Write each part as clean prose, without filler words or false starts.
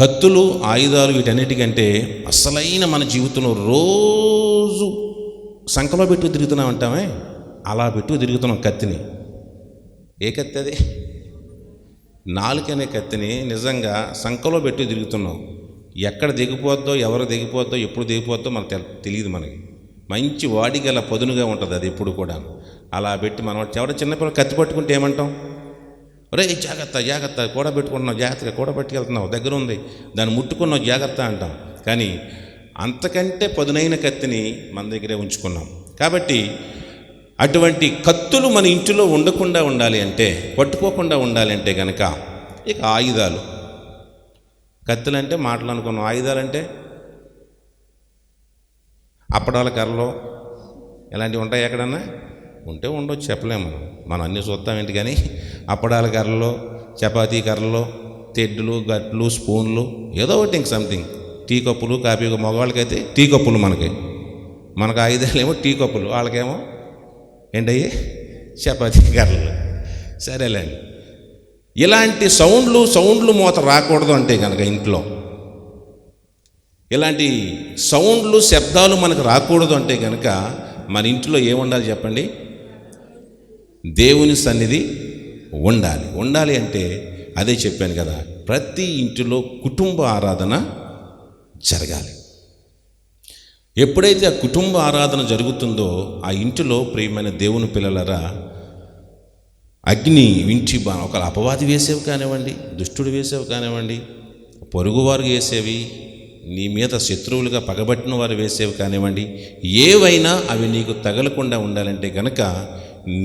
కత్తులు, ఆయుధాలు వీటన్నిటికంటే అసలైన మన జీవితంలో రోజు సంకలో పెట్టు తిరుగుతున్నాం అంటామే, అలా పెట్టు తిరుగుతున్నాం కత్తిని. ఏ కత్తి అది? నాలుకనే కత్తిని నిజంగా సంకలో పెట్టి తిరుగుతున్నాం. ఎక్కడ దిగిపోద్దో, ఎవరు దిగిపోద్దో, ఎప్పుడు దిగిపోద్దో మనకు తెలియదు. మనకి మంచి వాడిగల పదునుగా ఉంటుంది అది ఎప్పుడు కూడా. అలా పెట్టి మనం ఎవరైనా చిన్నపిల్లలు కత్తి పట్టుకుంటే ఏమంటాం? ఒరే జాగ్రత్త జాగ్రత్త, కూడా పెట్టుకుంటున్నావు, జాగ్రత్తగా కూడా పట్టుకెళ్తున్నావు, దగ్గర ఉంది, దాన్ని ముట్టుకున్నావు, జాగ్రత్త అంటాం. కానీ అంతకంటే పదునైన కత్తిని మన దగ్గరే ఉంచుకున్నాం. కాబట్టి అటువంటి కత్తులు మన ఇంటిలో ఉండకుండా ఉండాలి అంటే, పట్టుకోకుండా ఉండాలి అంటే కనుక ఇక ఆయుధాలు. కత్తులు అంటే మాటలు అనుకున్నాం, ఆయుధాలంటే అప్పడాల కర్రలు ఇలాంటివి ఉంటాయి. ఎక్కడన్నా ఉంటే ఉండొచ్చు, చెప్పలేము మనం అన్నీ చూస్తాం ఏంటి. కానీ అప్పడాల కర్రలు, చపాతీ కర్రలు, తెడ్డులు, గట్లు, స్పూన్లు, ఏదో ఒకటి ఇంక సంథింగ్, టీ కప్పులు, కాఫీ. మగవాళ్ళకైతే టీ కప్పులు, మనకు ఆయుధాలేమో టీ కప్పులు, వాళ్ళకేమో ఏంటయ్యి చపాతీ కర్రలు. సరేలేండి. ఇలాంటి సౌండ్లు మూత రాకూడదు అంటే కనుక ఇంట్లో, ఇలాంటి సౌండ్లు, శబ్దాలు మనకు రాకూడదు అంటే కనుక మన ఇంట్లో ఏముండాలి చెప్పండి? దేవుని సన్నిధి ఉండాలి అంటే అదే చెప్పాను కదా, ప్రతి ఇంటిలో కుటుంబ ఆరాధన జరగాలి. ఎప్పుడైతే ఆ కుటుంబ ఆరాధన జరుగుతుందో ఆ ఇంటిలో ప్రియమైన దేవుని పిల్లలరా, అగ్ని వించి ఒక అపవాది వేసేవి కానివ్వండి, దుష్టుడు వేసేవి కానివ్వండి, పొరుగువారు వేసేవి, నీ మీద శత్రువులుగా పగబట్టిన వారు వేసేవి కానివ్వండి, ఏవైనా అవి నీకు తగలకుండా ఉండాలంటే కనుక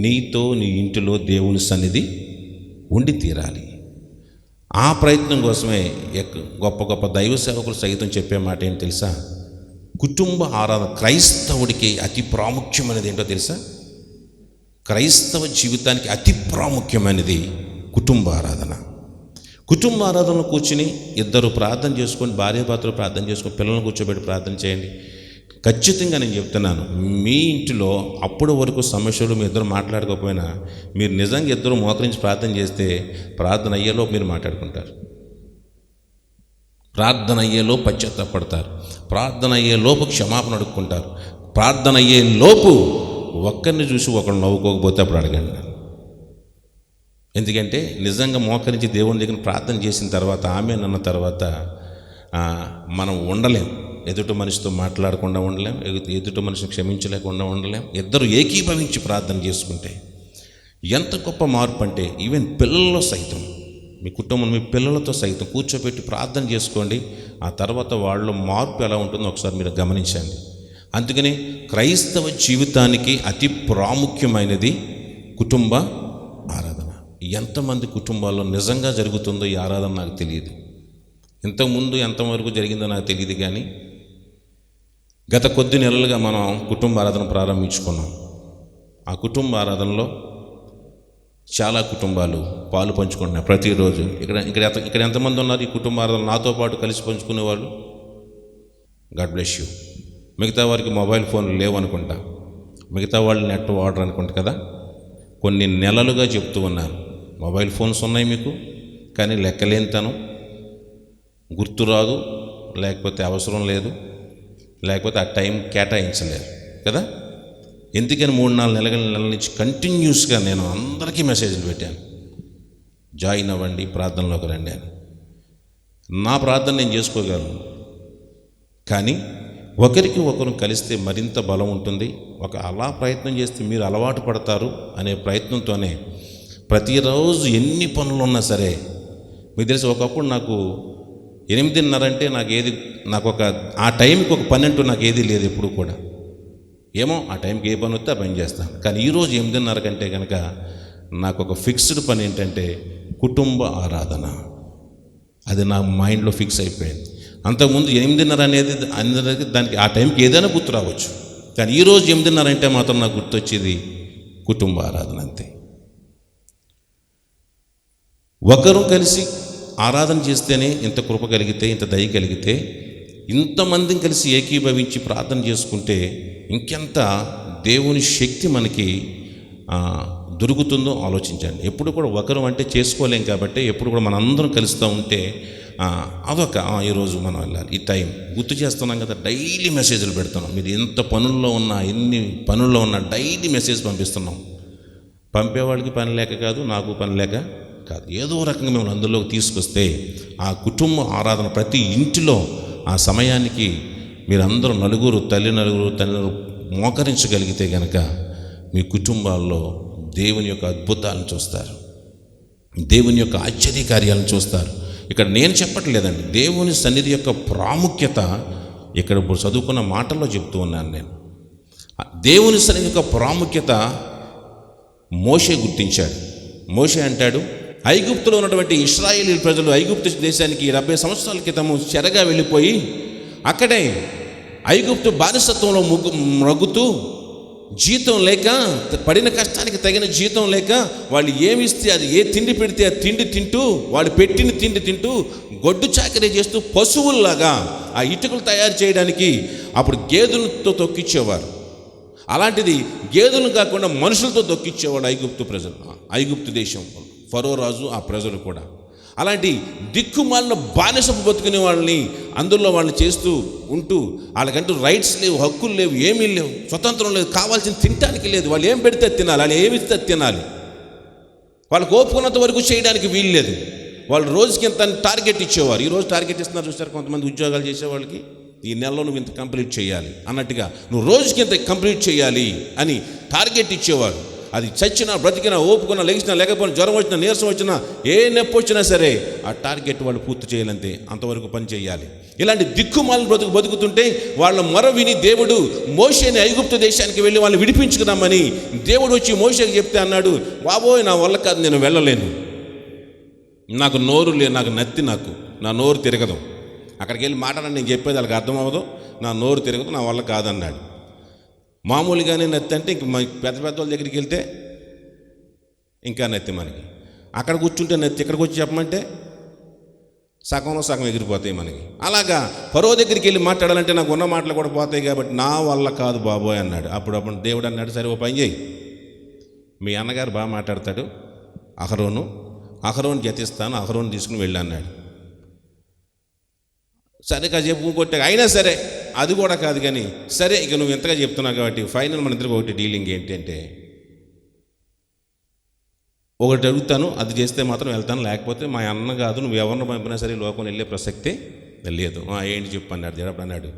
నీతో నీ ఇంటిలో దేవుని సన్నిధి ఉండి తీరాలి. ఆ ప్రయత్నం కోసమే గొప్ప గొప్ప దైవ సేవకులు సైతం చెప్పే మాట ఏంటి తెలుసా? కుటుంబ ఆరాధన క్రైస్తవుడికి అతి ప్రాముఖ్యమైనది ఏంటో తెలుసా? క్రైస్తవ జీవితానికి అతి ప్రాముఖ్యమైనది కుటుంబ ఆరాధన. కుటుంబ ఆరాధనలో కూర్చుని ఇద్దరు ప్రార్థన చేసుకొని, భార్యాభర్తలు ప్రార్థన చేసుకొని, పిల్లలను కూర్చోబెట్టి ప్రార్థన చేయండి. ఖచ్చితంగా నేను చెప్తున్నాను, మీ ఇంటిలో అప్పటి వరకు సమస్యలు మీ ఇద్దరు మాట్లాడుకోకపోయినా, మీరు నిజంగా ఇద్దరు మోకరించి ప్రార్థన చేస్తే ప్రార్థన అయ్యేలోపు మీరు మాట్లాడుకుంటారు, ప్రార్థన అయ్యేలోపు పశ్చాత్తాపడతారు, ప్రార్థన అయ్యేలోపు క్షమాపణ అడుక్కుంటారు, ప్రార్థన అయ్యేలోపు ఒక్కరిని చూసి ఒకరు నవ్వుకోకపోతే అప్పుడు అడగండి. ఎందుకంటే నిజంగా మోకరించి దేవుని దగ్గర ప్రార్థన చేసిన తర్వాత, ఆమె అన్న తర్వాత మనం ఉండలేం. ఎదుటి మనిషితో మాట్లాడకుండా ఉండలేం, ఎదుటి మనిషిని క్షమించలేకుండా ఉండలేం. ఇద్దరు ఏకీభవించి ప్రార్థన చేసుకుంటే ఎంత గొప్ప మార్పు అంటే, ఈవెన్ పిల్లల్లో సైతం, మీ కుటుంబం మీ పిల్లలతో సైతం కూర్చోబెట్టి ప్రార్థన చేసుకోండి. ఆ తర్వాత వాళ్ళ మార్పు ఎలా ఉంటుందో ఒకసారి మీరు గమనించండి. అందుకని క్రైస్తవ జీవితానికి అతి ప్రాముఖ్యమైనది కుటుంబ ఆరాధన. ఎంతమంది కుటుంబాల్లో నిజంగా జరుగుతుందో ఈ ఆరాధన నాకు తెలియదు. ఇంతకుముందు ఎంతవరకు జరిగిందో నాకు తెలియదు. కానీ గత కొద్ది నెలలుగా మనం కుటుంబ ఆరాధన ప్రారంభించుకున్నాం. ఆ కుటుంబ ఆరాధనలో చాలా కుటుంబాలు పాలు పంచుకుంటున్నాయి ప్రతిరోజు. ఇక్కడ ఎంతమంది ఉన్నారు ఈ కుటుంబ ఆరాధన నాతో పాటు కలిసి పంచుకునేవాళ్ళు? God bless you. మిగతా వారికి మొబైల్ ఫోన్లు లేవు అనుకుంటా, మిగతా వాళ్ళు నెట్ వాడరు అనుకుంటా కదా. కొన్ని నెలలుగా చెప్తూ ఉన్నారు, మొబైల్ ఫోన్స్ ఉన్నాయి మీకు, కానీ లెక్కలేనితనం, గుర్తురాదు, లేకపోతే అవసరం లేదు, లేకపోతే ఆ టైం కేటాయించలేరు కదా. ఎందుకని 3-4 నెలల నుంచి కంటిన్యూస్గా నేను అందరికీ మెసేజ్లు పెట్టాను, జాయిన్ అవ్వండి, ప్రార్థనలోకి రండి అని. నా ప్రార్థన నేను చేసుకోగలను, కానీ ఒకరికి ఒకరు కలిస్తే మరింత బలం ఉంటుంది. అలా ప్రయత్నం చేస్తే మీరు అలవాటు పడతారు అనే ప్రయత్నంతోనే ప్రతిరోజు ఎన్ని పనులు ఉన్నా సరే, మీకు తెలిసి ఒకప్పుడు నాకు 8:30 అంటే నాకు ఆ టైంకి ఒక పని అంటూ నాకు ఏది లేదు ఎప్పుడు కూడా. ఏమో ఆ టైంకి ఏ పని వస్తే ఆ పని చేస్తాను. కానీ ఈరోజు 8:30 కంటే కనుక నాకు ఒక ఫిక్స్డ్ పని ఏంటంటే కుటుంబ ఆరాధన. అది నా మైండ్లో ఫిక్స్ అయిపోయింది. అంతకుముందు 8:30 అనేది అందరికీ దానికి ఆ టైంకి ఏదైనా గుర్తు రావచ్చు, కానీ ఈరోజు 8:30 అంటే మాత్రం నాకు గుర్తొచ్చేది కుటుంబ ఆరాధన అంతే. ఒకరు కలిసి ఆరాధన చేస్తేనే ఇంత కృప కలిగితే, ఇంత దయ కలిగితే, ఇంతమందిని కలిసి ఏకీభవించి ప్రార్థన చేసుకుంటే ఇంకెంత దేవుని శక్తి మనకి దొరుకుతుందో ఆలోచించండి. ఎప్పుడు కూడా ఒకరు అంటే చేసుకోలేం కాబట్టి ఎప్పుడు కూడా మనందరం కలుస్తూ ఉంటే అదొక ఈరోజు మనం వెళ్ళాలి, ఈ టైం గుర్తు చేస్తున్నాం కదా, డైలీ మెసేజ్లు పెడుతున్నాం. మీరు ఎంత పనుల్లో ఉన్నా, ఎన్ని పనుల్లో ఉన్నా డైలీ మెసేజ్ పంపిస్తున్నాం. పంపేవాడికి పని లేక కాదు, నాకు పని లేక కాదు, ఏదో రకంగా మేము అందులోకి తీసుకొస్తే ఆ కుటుంబ ఆరాధన ప్రతి ఇంటిలో ఆ సమయానికి మీరందరూ నలుగురు తల్లి మోకరించగలిగితే కనుక మీ కుటుంబాల్లో దేవుని యొక్క అద్భుతాలను చూస్తారు, దేవుని యొక్క ఆశ్చర్యకార్యాలను చూస్తారు. ఇక్కడ నేను చెప్పట్లేదండి, దేవుని సన్నిధి యొక్క ప్రాముఖ్యత ఇక్కడ ఇప్పుడు చదువుకున్న మాటల్లో చెప్తూ ఉన్నాను నేను. దేవుని సన్నిధి యొక్క ప్రాముఖ్యత మోషే గుర్తించాడు. మోషే అంటాడు, ఐగుప్తులో ఉన్నటువంటి ఇశ్రాయేలీ ప్రజలు ఐగుప్తు దేశానికి 70 సంవత్సరాల క్రితము చెరగా వెళ్ళిపోయి అక్కడే ఐగుప్తు బానిసత్వంలో మగ్గుతూ జీతం లేక, పడిన కష్టానికి తగిన జీతం లేక, వాళ్ళు ఏమిస్తే అది, ఏ తిండి పెడితే ఆ తిండి తింటూ, వాళ్ళు పెట్టిన తిండి తింటూ గొడ్డు చాకరీ చేస్తూ పశువుల్లాగా ఆ ఇటుకలు తయారు చేయడానికి అప్పుడు గేదెలతో తొక్కిచ్చేవారు. అలాంటిది గేదెలను కాకుండా మనుషులతో తొక్కిచ్చేవాడు ఐగుప్తు ప్రజలు, ఐగుప్తు దేశం ఫరో రాజు, ఆ ప్రజలు కూడా. అలాంటి దిక్కుమాలిన బానిసపు బతుకునే వాళ్ళని అందులో వాళ్ళు చేస్తూ ఉంటూ, వాళ్ళకంటూ రైట్స్ లేవు, హక్కులు లేవు, ఏమీ లేవు, స్వతంత్రం లేదు, కావాల్సిన తినడానికి లేదు. వాళ్ళు ఏం పెడితే తినాలి, వాళ్ళు ఏమి ఇస్తే తినాలి, వాళ్ళకు ఓపుకున్నంత వరకు చేయడానికి వీలు లేదు. వాళ్ళు రోజుకి ఇంత టార్గెట్ ఇచ్చేవారు. ఈరోజు టార్గెట్ ఇస్తున్నారు చూస్తారు కొంతమంది ఉద్యోగాలు చేసేవాళ్ళకి, ఈ నెలలో నువ్వు ఇంత కంప్లీట్ చేయాలి అన్నట్టుగా, నువ్వు రోజుకి ఇంత కంప్లీట్ చేయాలి అని టార్గెట్ ఇచ్చేవారు. అది చచ్చినా బ్రతికినా, ఓపుకున్నా, లెగిసినా, లేకపోయినా, జ్వరం వచ్చినా, నీరసం వచ్చినా, ఏ నొప్పి వచ్చినా సరే ఆ టార్గెట్ వాళ్ళు పూర్తి చేయాలంతే, అంతవరకు పని చేయాలి. ఇలాంటి దిక్కుమాలను బతుకుతుంటే వాళ్ళ మొర విని దేవుడు మోషేని ఐగుప్తు దేశానికి వెళ్ళి వాళ్ళని విడిపించుకున్నామని దేవుడు వచ్చి మోషేకి చెప్తే అన్నాడు, బాబోయ్ నా వల్ల కాదు, నేను వెళ్ళలేను, నాకు నోరు లేదు, నాకు నత్తి, నా నోరు తిరగదు, అక్కడికి వెళ్ళి మాట్లాడని నేను చెప్పేది వాళ్ళకి అర్థం అవ్వదు, నా నోరు తిరగదు, నా వల్ల కాదన్నాడు. మామూలుగానే నత్తి అంటే ఇంక పెద్ద వాళ్ళ దగ్గరికి వెళ్తే ఇంకా నత్తి మనకి, అక్కడ కూర్చుంటే నత్తి, ఇక్కడికి వచ్చి చెప్పమంటే సగంలో సగం ఎగిరిపోతాయి మనకి. అలాగా ఫరో దగ్గరికి వెళ్ళి మాట్లాడాలంటే నాకు ఉన్న మాటలు కూడా పోతాయి కాబట్టి నా వల్ల కాదు బాబోయ్ అన్నాడు. అప్పుడు దేవుడు అన్నాడు, సరే ఓ పని చేయి, మీ అన్నగారు బాగా మాట్లాడతాడు, అహరోను జతిస్తాను, అహరోను తీసుకుని వెళ్ళి అన్నాడు. సరే కాసేపు కొట్టాక అయినా సరే అది కూడా కాదు కానీ, సరే ఇక నువ్వు ఎంతగా చెప్తున్నావు కాబట్టి ఫైనల్ మన ఇద్దరికి ఒకటి డీలింగ్ ఏంటి అంటే, ఒకటి అడుగుతాను, అది చేస్తే మాత్రం వెళ్తాను, లేకపోతే మా అన్న కాదు, నువ్వు ఎవరిని పంపినా సరే లోకం వెళ్ళే ప్రసక్తే లేదు. ఏంటి చెప్పు అన్నాడు. దేవుడు అన్నాడు,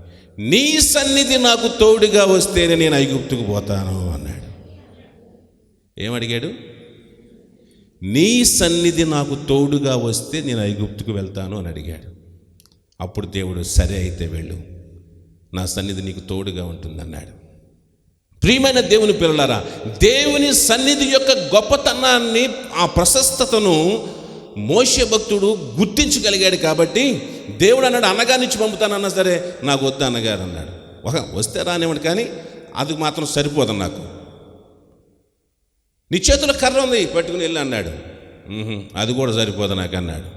నీ సన్నిధి నాకు తోడుగా వస్తేనే నేను ఐగుప్తుకు పోతాను అన్నాడు. ఏమడిగాడు? నీ సన్నిధి నాకు తోడుగా వస్తే నేను ఐగుప్తుకు వెళ్తాను అని అడిగాడు. అప్పుడు దేవుడు సరే అయితే వెళ్ళు, నా సన్నిధి నీకు తోడుగా ఉంటుందన్నాడు. ప్రియమైన దేవుని పిల్లలారా, దేవుని సన్నిధి యొక్క గొప్పతనాన్ని, ఆ ప్రశస్తతను మోషే భక్తుడు గుర్తించగలిగాడు కాబట్టి దేవుడు అన్నాడు, అన్నగారి నుంచి పంపుతానన్నా సరే నాకు వద్దు అన్నగారు అన్నాడు. వస్తే రానివ్వండి కానీ అది మాత్రం సరిపోదు, నాకు నీ చేతిలో కర్ర ఉంది పట్టుకుని వెళ్ళి అన్నాడు. అది కూడా సరిపోదు నాకు అన్నాడు.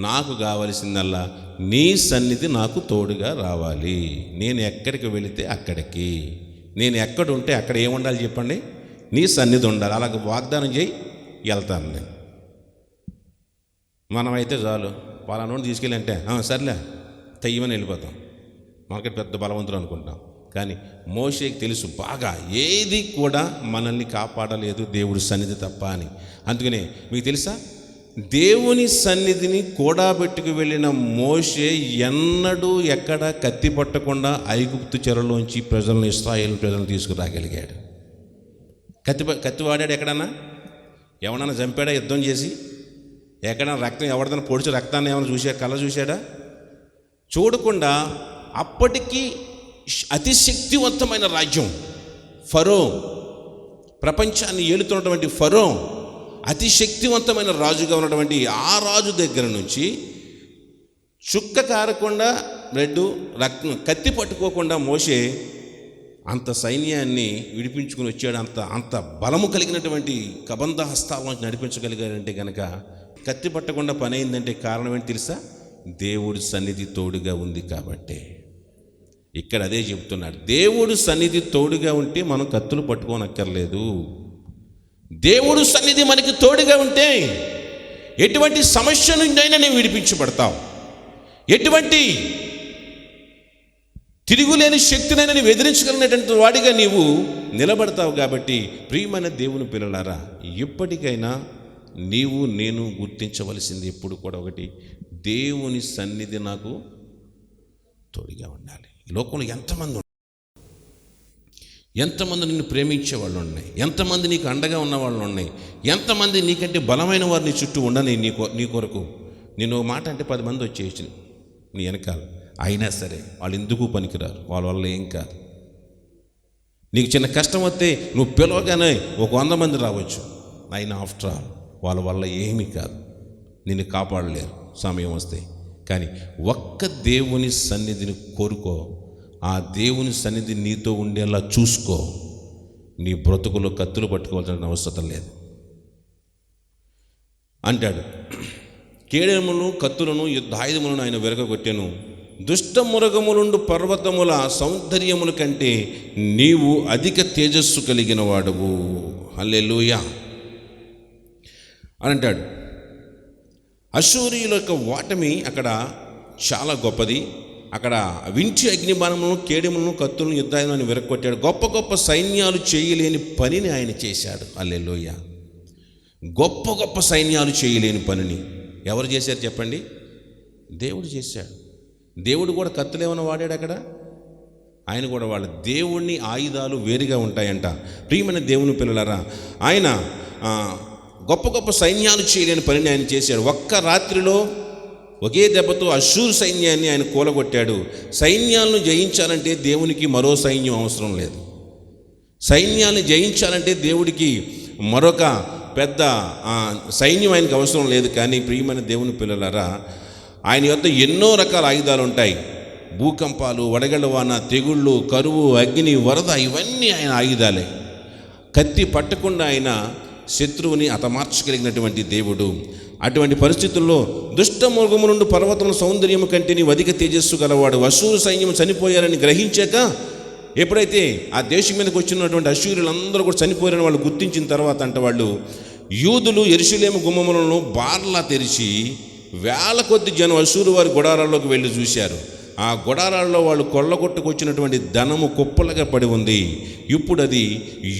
నాకు కావలసిందల్లా నీ సన్నిధి నాకు తోడుగా రావాలి, నేను ఎక్కడికి వెళితే అక్కడికి, నేను ఎక్కడ ఉంటే అక్కడ ఏముండాలి చెప్పండి, నీ సన్నిధి ఉండాలి. అలాగే వాగ్దానం చేయి, వెళ్తాను నేను. మనమైతే చాలు, పలానోడిని తీసుకెళ్ళంటే సర్లే తెయ్యమని వెళ్ళిపోతాం, మనకి పెద్ద బలవంతులు అనుకుంటాం. కానీ మోషేకి తెలుసు బాగా, ఏది కూడా మనల్ని కాపాడలేదు దేవుడి సన్నిధి తప్ప అని. అందుకనే మీకు తెలుసా, దేవుని సన్నిధిని కూడబెట్టుకు వెళ్ళిన మోషే ఎన్నడూ ఎక్కడ కత్తి పట్టకుండా ఐగుప్తు చెరలోంచి ప్రజలను, ఇశ్రాయేలు ప్రజలను తీసుకురాగలిగాడు. కత్తి వాడాడు ఎక్కడన్నా? ఎవడన్నా చంపాడా యుద్ధం చేసి? ఎక్కడన్నా రక్తం ఎవరిదైనా పొడిచి రక్తాన్ని ఏమైనా కళ్ళ చూశాడా? చూడకుండా అప్పటికీ అతి శక్తివంతమైన రాజ్యం ఫరో, ప్రపంచాన్ని ఏలుతున్నటువంటి ఫరో, అతి శక్తివంతమైన రాజుగా ఉన్నటువంటి ఆ రాజు దగ్గర నుంచి చుక్క కారకుండా, రక్తం కత్తి పట్టుకోకుండా మోషే అంత సైన్యాన్ని విడిపించుకుని వచ్చాడు. అంత బలము కలిగినటువంటి కబంధ హస్తాలను నడిపించగలిగాడంటే కనుక, కత్తి పట్టకుండా పని అయిందంటే కారణం ఏంటి తెలుసా? దేవుడి సన్నిధి తోడుగా ఉంది కాబట్టి. ఇక్కడ అదే చెప్తున్నాడు, దేవుడు సన్నిధి తోడుగా ఉంటే మనం కత్తులు పట్టుకోనక్కర్లేదు. దేవుడు సన్నిధి మనకి తోడుగా ఉంటే ఎటువంటి సమస్య నుండి అయినా నేను విడిపించబడతావు. ఎటువంటి తిరుగులేని శక్తినైనా నీవు ఎదిరించగలిగినటువంటి వాడిగా నీవు నిలబడతావు. కాబట్టి ప్రియమైన దేవుని పిల్లలారా, ఇప్పటికైనా నీవు నేను గుర్తించవలసింది ఎప్పుడు కూడా ఒకటి, దేవుని సన్నిధి నాకు తోడుగా ఉండాలి. ఈ లోకంలో ఎంతమంది నిన్ను ప్రేమించే వాళ్ళు ఉన్నాయి, ఎంతమంది నీకు అండగా ఉన్న వాళ్ళు ఉన్నాయి, ఎంతమంది నీకంటే బలమైన వారు నీ చుట్టూ ఉండని నీ కొరకు. నేను మాట అంటే 10 మంది వచ్చేసి నీ వెనకాల, అయినా సరే వాళ్ళు ఎందుకు పనికిరారు, వాళ్ళ వల్ల ఏం కాదు. నీకు చిన్న కష్టం వస్తే నువ్వు పిలవగానే ఒక 100 మంది రావచ్చు, అయినా ఆఫ్టర్ ఆల్ వాళ్ళ వల్ల ఏమీ కాదు, నిన్ను కాపాడలేరు సమయం వస్తే. కానీ ఒక్క దేవుని సన్నిధిని కోరుకో, ఆ దేవుని సన్నిధి నీతో ఉండేలా చూసుకో, నీ బ్రతుకులో కత్తులు పట్టుకోవాల్సిన అవసరం లేదు అంటాడు. కేడెములను కత్తులను యుద్ధాయుధములను ఆయన విరగొట్టెను. దుష్ట మృగములుండు పర్వతముల సౌందర్యముల కంటే నీవు అధిక తేజస్సు కలిగిన వాడవు. హల్లెలూయా అని అంటాడు. అశ్షూరీయుల యొక్క ఓటమి అక్కడ చాలా గొప్పది. అక్కడ వించి అగ్నిబాణములను కేడెములను కత్తులను యుద్ధాయుధాలను విరగొట్టాడు. గొప్ప గొప్ప సైన్యాలు చేయలేని పనిని ఆయన చేశాడు. హల్లెలూయా. గొప్ప గొప్ప సైన్యాలు చేయలేని పనిని ఎవరు చేశారు చెప్పండి? దేవుడు చేశాడు. దేవుడు కూడా కత్తులు ఏమైనా వాడాడు అక్కడ? ఆయన కూడా వాళ్ళ దేవుణ్ణి ఆయుధాలు వేరుగా ఉంటాయంట. ప్రియమైన దేవుని పిల్లలారా, ఆయన గొప్ప గొప్ప సైన్యాలు చేయలేని పనిని ఆయన చేశాడు. ఒక్క రాత్రిలో ఒకే దెబ్బతో అశ్షూరు సైన్యాన్ని ఆయన కూలగొట్టాడు. సైన్యాలను జయించాలంటే దేవునికి మరో సైన్యం అవసరం లేదు. సైన్యాన్ని జయించాలంటే దేవుడికి మరొక పెద్ద సైన్యం ఆయనకు అవసరం లేదు. కానీ ప్రియమైన దేవుని పిల్లలారా, ఆయన యొద్ద ఎన్నో రకాల ఆయుధాలు ఉంటాయి. భూకంపాలు, వడగళ్ళ వాన, తెగుళ్ళు, కరువు, అగ్ని, వరద, ఇవన్నీ ఆయన ఆయుధాలే. కత్తి పట్టకుండా ఆయన శత్రువుని హతమార్చగలిగినటువంటి దేవుడు. అటువంటి పరిస్థితుల్లో దుష్ట మృగము నుండి పర్వతముల సౌందర్యము కంటే నీవు అధిక తేజస్సు గలవాడు. అశ్షూరు సైన్యం చనిపోయారని గ్రహించాక, ఎప్పుడైతే ఆ దేశం మీదకి వచ్చినటువంటి అశ్షూరులందరూ కూడా చనిపోయారని వాళ్ళు గుర్తించిన తర్వాత అంట వాళ్ళు యూదులు యెరూషలేము గుమ్మములను బార్లా తెరిచి వేల కొద్ది జనం అశ్షూరు వారి గుడారాల్లోకి వెళ్ళి చూశారు. ఆ గుడారాల్లో వాళ్ళు కొల్లగొట్టుకొచ్చినటువంటి ధనము కుప్పలుగా పడి ఉంది. ఇప్పుడు అది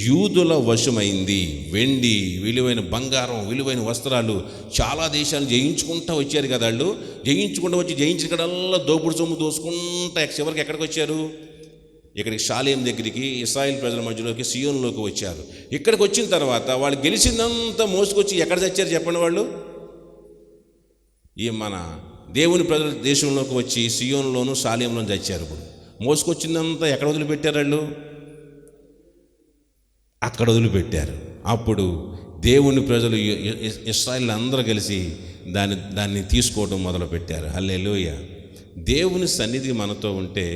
యూదుల వశమైంది. వెండి, విలువైన బంగారం, విలువైన వస్త్రాలు చాలా దేశాలు జయించుకుంటూ వచ్చారు కదా. వాళ్ళు జయించుకుంటూ వచ్చి జయించినక్కడల్లా దోపుడు సొమ్ము దోసుకుంటా చివరికి ఎక్కడికి వచ్చారు? ఇక్కడికి షాలేం దగ్గరికి, ఇశ్రాయేల్ ప్రజల మధ్యలోకి, సియోనులోకి వచ్చారు. ఇక్కడికి వచ్చిన తర్వాత వాళ్ళు గెలిచిందంతా మోసుకొచ్చి ఎక్కడ చచ్చారు చెప్పండి? వాళ్ళు ఈ మన దేవుని ప్రజల దేశంలోకి వచ్చి సియోనులోను షాలేంలోను చచ్చారు. ఇప్పుడు మోసుకొచ్చిందంతా ఎక్కడ వదిలిపెట్టారు? వాళ్ళు అక్కడ వదిలిపెట్టారు. అప్పుడు దేవుని ప్రజలు ఇశ్రాయేల్ అందరూ కలిసి దాన్ని తీసుకోవడం మొదలుపెట్టారు. హల్లెలూయా. దేవుని సన్నిధి మనతో ఉంటే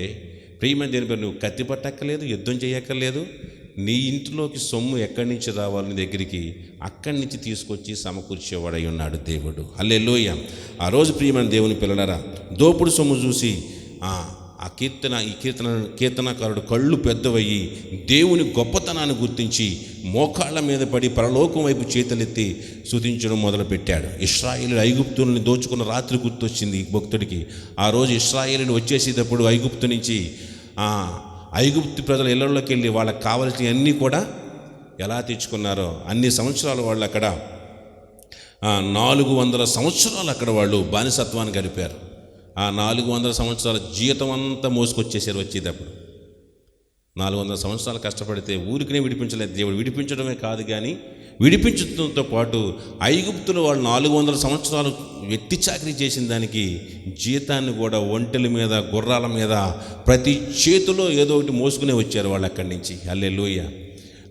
ప్రియమైన దేని పేరు, నువ్వు కత్తి పట్టక్కర్లేదు, యుద్ధం చేయక్కర్లేదు. నీ ఇంటిలోకి సొమ్ము ఎక్కడి నుంచి రావాలి నీ దగ్గరికి, అక్కడి నుంచి తీసుకొచ్చి సమకూర్చేవాడై ఉన్నాడు దేవుడు. హల్లెలూయా. ఆ రోజు ప్రియమైన దేవుని పిల్లలారా, దోపుడు సొమ్ము చూసి ఈ కీర్తనకారుడు కళ్ళు పెద్దవయ్యి దేవుని గొప్పతనాన్ని గుర్తించి మోకాళ్ళ మీద పడి పరలోకం వైపు చేతులెత్తి స్తుతించడం మొదలుపెట్టాడు. ఇశ్రాయేలు ఐగుప్తుల్ని దోచుకున్న రాత్రి గుర్తొచ్చింది భక్తుడికి. ఆ రోజు ఇశ్రాయేలు వచ్చేసేటప్పుడు ఐగుప్తు నుంచి ఐగుప్తు ప్రజల ఇళ్లలోకి వెళ్ళి వాళ్ళకి కావలసినవి అన్నీ కూడా ఎలా తెచ్చుకున్నారో అన్ని సంవత్సరాలు వాళ్ళు అక్కడ 400 సంవత్సరాలు అక్కడ వాళ్ళు బానిసత్వాన్ని గడిపారు. ఆ 400 సంవత్సరాల జీవితం అంతా మోసుకొచ్చేసారు. వచ్చేటప్పుడు 400 సంవత్సరాలు కష్టపడితే ఊరికినే విడిపించలేదు దేవుడు. విడిపించడమే కాదు కానీ విడిపించడంతో పాటు ఐగుప్తులు వాళ్ళు 400 సంవత్సరాలు వెట్టి చాకరీ చేసిన దానికి జీతాన్ని కూడా ఒంటెల మీద, గుర్రాల మీద, ప్రతి చేతిలో ఏదో ఒకటి మోసుకునే వచ్చారు వాళ్ళు అక్కడి నుంచి. హల్లెలూయా.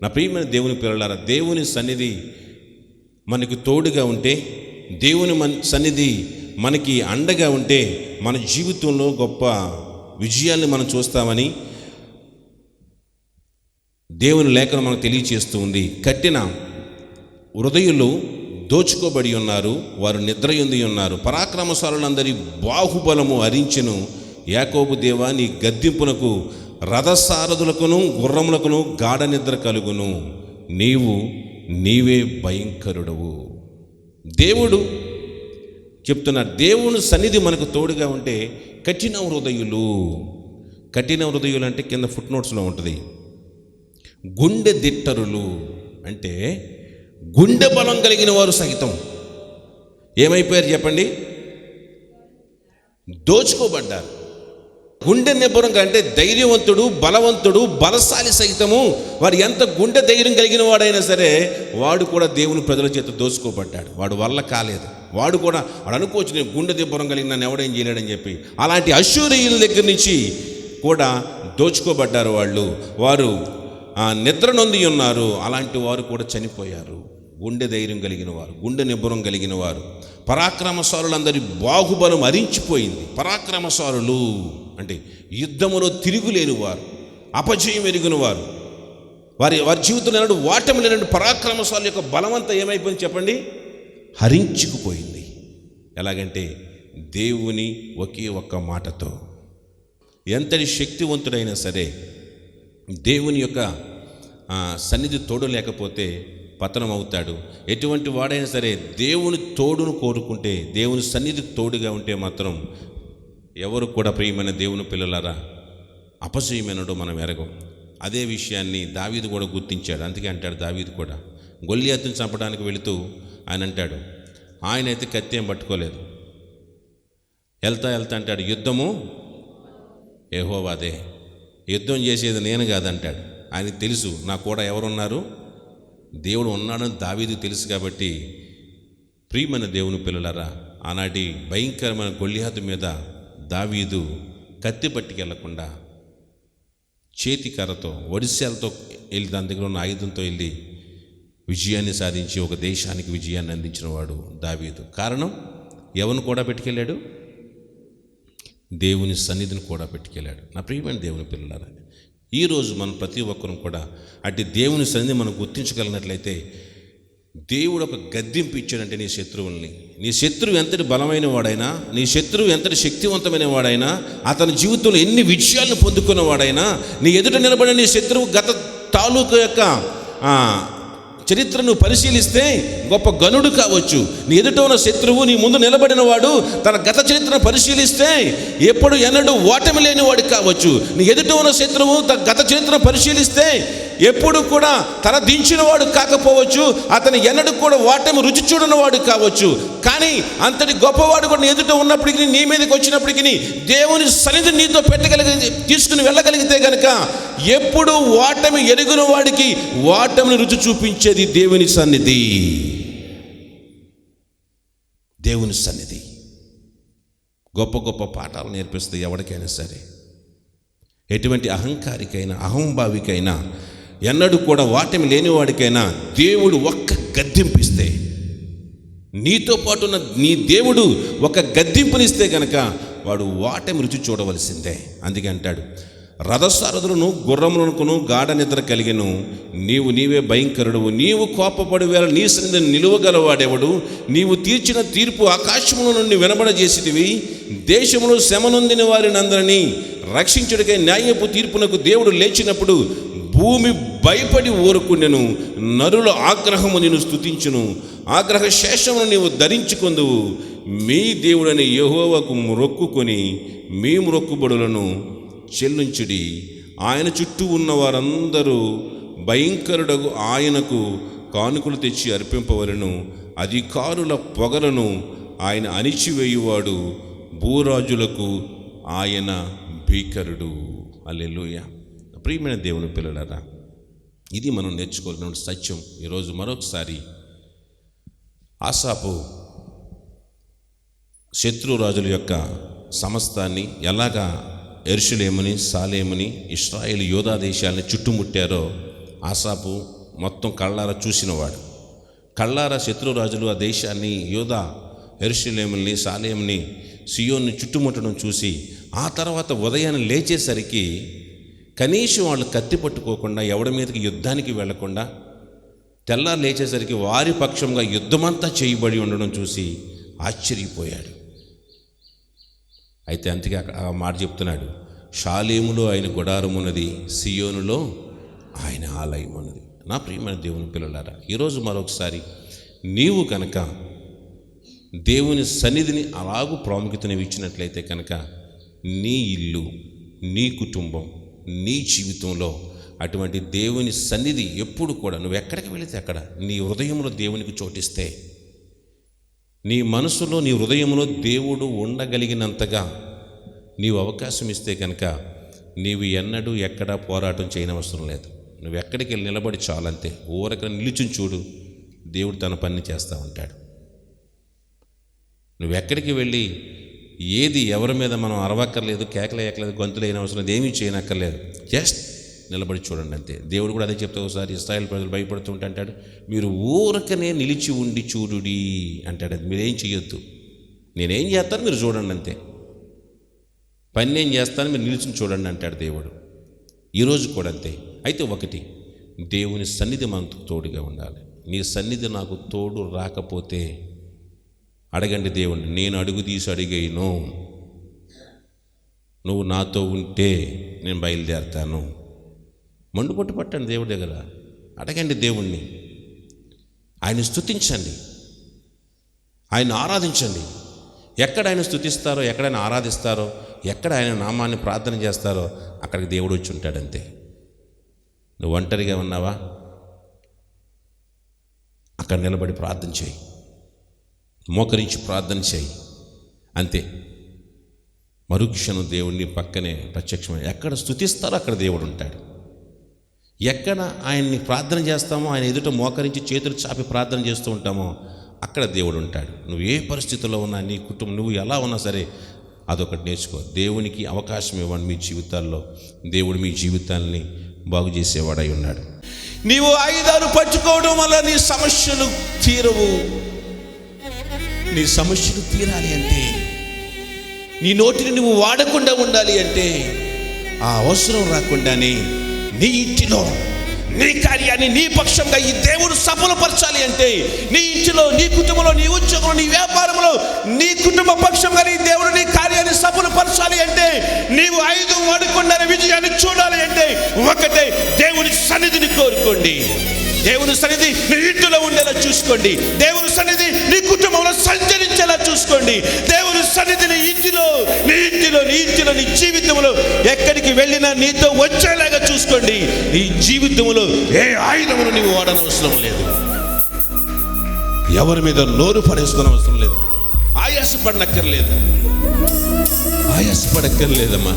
నా ప్రియమైన దేవుని పిల్లలారా, దేవుని సన్నిధి మనకు తోడుగా ఉంటే, దేవుని సన్నిధి మనకి అండగా ఉంటే మన జీవితంలో గొప్ప విజయాల్ని మనం చూస్తామని దేవుని లేఖనం మనకు తెలియచేస్తూ ఉంది. కట్టిన హృదయులు దోచుకోబడి ఉన్నారు, వారు నిద్రయుంది ఉన్నారు. పరాక్రమశాలులందరి బాహుబలము హరించెను. యాకోబు దేవా, నీ గద్దింపునకు రథసారథులకును గుర్రములకును గాఢ నిద్ర కలుగును. నీవే భయంకరుడవు. దేవుడు చెప్తున్నారు. దేవుని సన్నిధి మనకు తోడుగా ఉంటే కఠిన హృదయులు అంటే కింద ఫుట్ నోట్స్లో ఉంటుంది. గుండె దిట్టరులు అంటే గుండె బలం కలిగిన వారు సహితం ఏమైపోయారు చెప్పండి? దోచుకోబడ్డారు. గుండె నిబ్బరం అంటే ధైర్యవంతుడు, బలవంతుడు, బలశాలి సహితము వాడు ఎంత గుండె ధైర్యం కలిగిన వాడైనా సరే వాడు కూడా దేవుని ప్రజల చేత దోచుకోబడ్డాడు. వాడు వల్ల కాలేదు. వాడు అనుకోవచ్చు నేను గుండె నిబ్బరం కలిగిన నన్ను ఎవడేం చేయలేడని చెప్పి. అలాంటి అశ్షూరీయుల దగ్గర నుంచి కూడా దోచుకోబడ్డారు. వారు నిద్ర నొంది ఉన్నారు. అలాంటి వారు కూడా చనిపోయారు. గుండె ధైర్యం కలిగిన వారు, గుండె నిబ్బరం కలిగిన వారు, పరాక్రమశాలులందరి బాహుబలం అరించిపోయింది. పరాక్రమశాలులు అంటే యుద్ధములో తిరుగులేని వారు, అపజయం ఎరిగిన వారు, వారి జీవితంలో ఎన్నడూ వాటమి లేనటువంటి పరాక్రమశాల యొక్క బలమంతా ఏమైపోయింది చెప్పండి? హరించుకుపోయింది. ఎలాగంటే దేవుని ఒకే ఒక్క మాటతో. ఎంతటి శక్తివంతుడైనా సరే దేవుని యొక్క సన్నిధి తోడు లేకపోతే పతనం అవుతాడు. ఎటువంటి వాడైనా సరే దేవుని తోడును కోరుకుంటే, దేవుని సన్నిధి తోడుగా ఉంటే మాత్రం ఎవరు కూడా ప్రియమైన దేవుని పిల్లలారా అపజయమైనడో మనం ఎరగం. అదే విషయాన్ని దావీదు కూడా గుర్తించాడు. అందుకే అంటాడు దావీదు కూడా, గొల్లియాతుని చంపడానికి వెళుతూ ఆయన అంటాడు, ఆయనైతే కత్తి ఏం పట్టుకోలేదు, వెళ్తా అంటాడు, యుద్ధము యెహోవాదే, యుద్ధం చేసేది నేను కాదంటాడు. ఆయనకు తెలుసు నా కూడా ఎవరున్నారు, దేవుడు ఉన్నాడని దావీదు తెలుసు. కాబట్టి ప్రియమైన దేవుని పిల్లలారా, ఆనాటి భయంకరమైన గొల్లియాతు మీద దావీదు కత్తి పట్టుకెళ్లకుండా చేతి కర్రతో, ఒడిశాలతో వెళ్ళి దాని దగ్గర ఉన్న ఆయుధంతో వెళ్ళి విజయాన్ని సాధించి ఒక దేశానికి విజయాన్ని అందించిన వాడు దావీదు. కారణం ఎవరిని కూడా పెట్టుకెళ్ళాడు? దేవుని సన్నిధిని కూడా పెట్టుకెళ్ళాడు. నా ప్రియమైన దేవుని పిల్లలారా, ఈరోజు మనం ప్రతి ఒక్కరూ కూడా అటు దేవుని సన్నిధి మనం గుర్తించగలిగినట్లయితే, దేవుడు ఒక గద్దింపు ఇచ్చాడంటే నీ శత్రువుల్ని, నీ శత్రువు ఎంతటి బలమైన వాడైనా, నీ శత్రువు ఎంతటి శక్తివంతమైన వాడైనా, అతని జీవితంలో ఎన్ని విజయాలను పొందుకున్న వాడైనా, నీ ఎదుట నిలబడిన నీ శత్రువు గత తాలూకు యొక్క చరిత్రను పరిశీలిస్తే గొప్ప గనుడు కావచ్చు. నీ ఎదుట ఉన్న శత్రువు, నీ ముందు నిలబడిన వాడు తన గత చరిత్రను పరిశీలిస్తే ఎప్పుడు ఎన్నడూ ఓటమి లేని వాడు కావచ్చు. నీ ఎదుట ఉన్న శత్రువు తన గత చరిత్రను పరిశీలిస్తే ఎప్పుడు కూడా తల దించిన వాడు కాకపోవచ్చు, అతను ఎన్నడూ కూడా ఓటమి రుచి చూడని వాడు కావచ్చు. కానీ అంతటి గొప్పవాడు కూడా నీ ఎదుట ఉన్నప్పటికీ, నీ మీదకి వచ్చినప్పటికీ దేవుని సన్నిధి నీతో తీసుకుని వెళ్ళగలిగితే కనుక ఎప్పుడు ఓటమి ఎరుగున వాడికి ఓటమిని రుచి చూపించేది దేవుని సన్నిధి. దేవుని సన్నిధి గొప్ప గొప్ప పాఠాలు నేర్పిస్తుంది ఎవరికైనా సరే. ఎటువంటి అహంకారికైనా, అహంభావికైనా, ఎన్నడూ కూడా ఓటమి లేనివాడికైనా దేవుడు ఒక్క గద్దింపిస్తే, నీతో పాటు ఉన్న నీ దేవుడు ఒక గద్దింపునిస్తే కనుక వాడు ఓటమి రుచి చూడవలసిందే. అందుకే అంటాడు, రథసారథులను గుర్రములకును గాఢ నిద్ర కలిగెను, నీవే భయంకరుడువు, నీవు కోపపడి వేళ నీ సన్నిధిని నిలువగలవాడెవడు, నీవు తీర్చిన తీర్పు ఆకాశముల నుండి వినబడజేసితివి, దేశములో శ్రమ నొందిన వారిని అందరినీ రక్షించుడికై న్యాయపు తీర్పునకు దేవుడు లేచినప్పుడు భూమి భయపడి ఊరుకుండెను, నరుల ఆగ్రహము నిన్ను స్తుతించును, ఆగ్రహ శేషమును నీవు ధరించుకొందువు, మీ దేవుడని యెహోవాకు మొక్కుకొని మీ మొక్కుబడులను చెల్లించుడి, ఆయన చుట్టూ ఉన్న వారందరూ భయంకరుడగు ఆయనకు కానుకలు తెచ్చి అర్పింపవలను, అధికారుల పొగలను ఆయన అణిచివేయువాడు, భూరాజులకు ఆయన భీకరుడు. హల్లెలూయా. ప్రియమైన దేవుని పిల్లలారా, ఇది మనం నేర్చుకోవాల్సిన సత్యం. ఈరోజు మరొకసారి ఆసాపు శత్రురాజుల యొక్క సమస్తాన్ని ఎలాగా యెరూషలేముని, సాలేముని, ఇశ్రాయేలు యోధా దేశాలని చుట్టుముట్టారో ఆసాపు మొత్తం కళ్ళారా చూసినవాడు. కళ్ళారా శత్రురాజులు ఆ దేశాన్ని, యోధా యెరూషలేముని, సాలేముని, సియోన్ని చుట్టుముట్టడం చూసి ఆ తర్వాత ఉదయాన్ని లేచేసరికి కనీసం వాళ్ళు కత్తి పట్టుకోకుండా, ఎవడి మీదకి యుద్ధానికి వెళ్లకుండా, తెల్లారు లేచేసరికి వారి పక్షంగా యుద్ధమంతా చేయబడి ఉండడం చూసి ఆశ్చర్యపోయాడు. అయితే అంతగా ఆ మాట చెప్తున్నాడు, షాలేములో ఆయన గుడారం ఉన్నది, సియోనులో ఆయన ఆలయం ఉన్నది. నా ప్రియమైన దేవుని పిల్లలారా, ఈరోజు మరొకసారి నీవు కనుక దేవుని సన్నిధిని అలాగూ ప్రాముఖ్యతను ఇచ్చినట్లయితే కనుక నీ ఇల్లు, నీ కుటుంబం, నీ జీవితంలో అటువంటి దేవుని సన్నిధి ఎప్పుడు కూడా నువ్వు ఎక్కడికి వెళితే అక్కడ నీ హృదయంలో దేవునికి చోటిస్తే, నీ మనసులో నీ హృదయంలో దేవుడు ఉండగలిగినంతగా నీవు అవకాశం ఇస్తే కనుక నీవు ఎన్నడూ ఎక్కడా పోరాటం చేయనవసరం లేదు. నువ్వు ఎక్కడికి వెళ్ళి నిలబడి చాలంతే, ఊరక నిలుచుని చూడు, దేవుడు తన పని చేస్తూ ఉంటాడు. నువ్వు ఎక్కడికి వెళ్ళి ఏది ఎవరి మీద మనం అరవక్కర్లేదు, కేకలేయక్కర్లేదు, గొంతులు అయిన అవసరం లేదు, ఏమీ చేయనక్కర్లేదు, జస్ట్ నిలబడి చూడండి అంతే. దేవుడు కూడా అదే చెప్తా. ఒకసారి ఇశ్రాయేల్ ప్రజలు భయపడుతుంటే అంటాడు, మీరు ఊరకనే నిలిచి ఉండి చూడుడి అంటాడు. అది మీరేం చేయొద్దు, నేనేం చేస్తాను మీరు చూడండి అంతే, పని నేను చేస్తాను మీరు నిలిచి చూడండి అంటాడు దేవుడు. ఈరోజు కూడా అంతే. అయితే ఒకటి, దేవుని సన్నిధి మనకు తోడుగా ఉండాలి. నీ సన్నిధి నాకు తోడు రాకపోతే అడగండి దేవుణ్ణి, నేను అడుగు తీసి అడిగేను, నువ్వు నాతో ఉంటే నేను బయలుదేరుతాను. మండుపట్టు పట్టండి దేవుడి దగ్గర, అడగండి దేవుణ్ణి, ఆయన స్తుతించండి, ఆయన ఆరాధించండి. ఎక్కడ ఆయన స్తుతిస్తారో, ఎక్కడ ఆయన ఆరాధిస్తారో, ఎక్కడ ఆయన నామాన్ని ప్రార్థన చేస్తారో అక్కడికి దేవుడు వచ్చి ఉంటాడంతే. నువ్వు ఒంటరిగా ఉన్నావా, అక్కడ నిలబడి ప్రార్థన చేయి, మోకరించి ప్రార్థన చేయి అంతే. మరుక్షణం దేవుణ్ణి పక్కనే ప్రత్యక్షమై ఎక్కడ స్తుతిస్తారో అక్కడ దేవుడు ఉంటాడు. ఎక్కడ ఆయన్ని ప్రార్థన చేస్తామో, ఆయన ఎదుట మోకరించి చేతులు చాపి ప్రార్థన చేస్తూ ఉంటామో అక్కడ దేవుడు ఉంటాడు. నువ్వు ఏ పరిస్థితుల్లో ఉన్నా, నీ కుటుంబం నువ్వు ఎలా ఉన్నా సరే అదొకటి నేర్చుకో. దేవునికి అవకాశం ఇవ్వండి మీ జీవితాల్లో. దేవుడు మీ జీవితాల్ని బాగు చేసేవాడై ఉన్నాడు. నీవు ఆయుధాలు పట్టుకోవడం వల్ల నీ సమస్యలు తీరవు. నీ సమస్యలు తీరాలి అంటే, నీ నోటిని నువ్వు వాడకుండా ఉండాలి అంటే, ఆ అవసరం రాకుండానే నీ ఇంటిలో నీ కార్యాన్ని నీ పక్షంగా ఈ దేవుడు సఫలపరచాలి అంటే, నీ ఇంటిలో, నీ కుటుంబంలో, నీ ఉద్యోగంలో, నీ వ్యాపారంలో నీ కుటుంబ పక్షంగా నీ దేవుడు నీ కార్యాన్ని సఫలపరచాలి అంటే, నీవు ఆయుధం వాడకుండానే విజయాన్ని చూడాలి అంటే ఒకటే, దేవుని సన్నిధిని కోరుకోండి. దేవుని సన్నిధి నీ ఇంటిలో ఉండేలా చూసుకోండి. దేవుని సన్నిధి నీ కుటుంబంలో సంచరించేలా చూసుకోండి. దేవుని సన్నిధి నీ ఇంటిలో నీ జీవితంలో ఎక్కడికి వెళ్ళినా నీతో వచ్చేలాగా చూసుకోండి. నీ జీవితంలో ఏ ఆయుధమును నీవు వాడనవసరం లేదు, ఎవరి మీద నోరు పడేసుకునే అవసరం లేదు, ఆయాసపడక్కర్లేదమ్మా.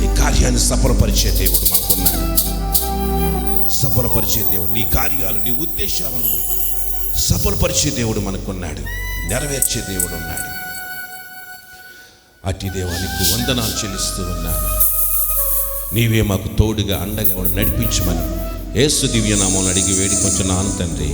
నీ కార్యాన్ని సఫలపరిచే దేవుడు మనకున్నాడు. సఫలపరిచే దేవుడు, నీ కార్యాలు, నీ ఉద్దేశాలను సఫలపరిచే దేవుడు మనకున్నాడు, నెరవేర్చే దేవుడు ఉన్నాడు. అట్టి దేవానికి వందనాలు చెల్లిస్తూ ఉన్నాను. నీవే మాకు తోడుగా అండగా నడిపించమని యేసు దివ్యనామములో అడిగి వేడుకొంచున్నాను తండ్రి.